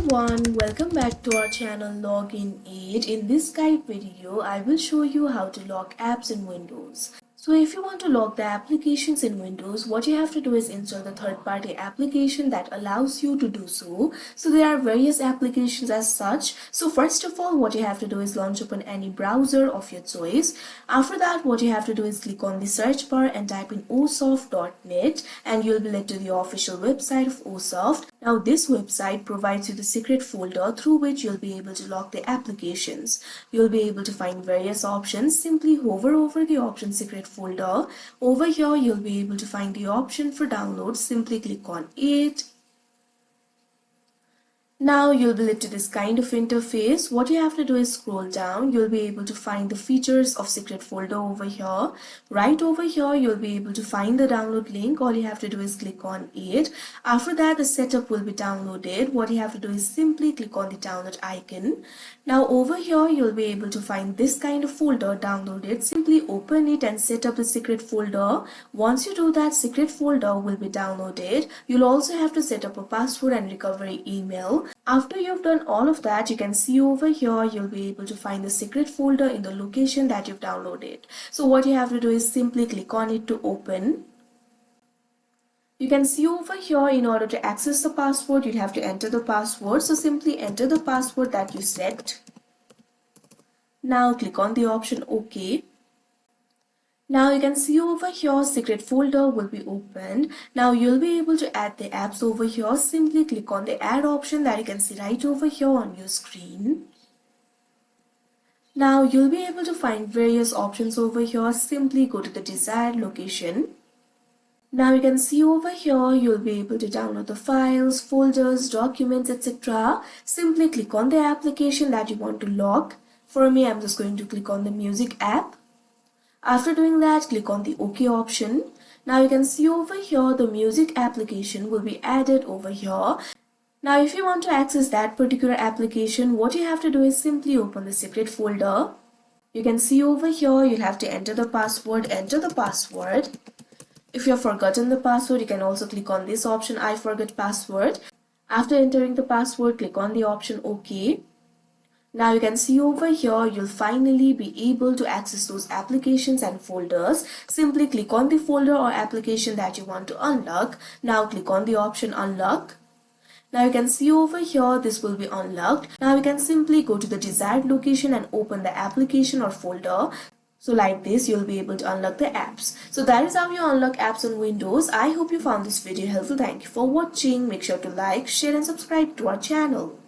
everyone, welcome back to our channel Login Aid. In this guide video, I will show you how to lock apps in Windows. So if you want to lock the applications in Windows, what you have to do is install the third-party application that allows you to do so. So there are various applications as such. So first of all, what you have to do is launch open any browser of your choice. After that, what you have to do is click on the search bar and type in osoft.net and you'll be led to the official website of Osoft. Now this website provides you the secret folder through which you'll be able to lock the applications. You'll be able to find various options. Simply hover over the option secret folder. Over here you'll be able to find the option for download. Simply click on it. Now you'll be led to this kind of interface. What you have to do is scroll down. You'll be able to find the features of secret folder over here. Right over here you'll be able to find the download link. All you have to do is click on it. After that the setup will be downloaded. What you have to do is simply click on the download icon. Now over here you'll be able to find this kind of folder downloaded. Simply open it and set up the secret folder. Once you do that, secret folder will be downloaded. You'll also have to set up a password and recovery email. After you've done all of that, you can see over here you'll be able to find the secret folder in the location that you've downloaded. So what you have to do is simply click on it to open. You can see over here, in order to access the password, you'd have to enter the password. So simply enter the password that you set. Now click on the option OK. Now you can see over here secret folder will be opened. Now you'll be able to add the apps over here. Simply click on the add option that you can see right over here on your screen. Now you'll be able to find various options over here. Simply go to the desired location. Now you can see over here you'll be able to download the files, folders, documents, etc. Simply click on the application that you want to lock. For me, I'm just going to click on the music app. After doing that, click on the OK option. Now you can see over here the music application will be added over here. Now if you want to access that particular application, what you have to do is simply open the secret folder. You can see over here you'll have to enter the password. Enter the password. If you have forgotten the password, you can also click on this option, I forgot password. After entering the password, click on the option OK. Now you can see over here you'll finally be able to access those applications and folders. Simply click on the folder or application that you want to unlock. Now click on the option unlock. Now you can see over here this will be unlocked. Now you can simply go to the desired location and open the application or folder. So like this you'll be able to unlock the apps. So that is how you unlock apps on Windows. I hope you found this video helpful. Thank you for watching. Make sure to like, share and subscribe to our channel.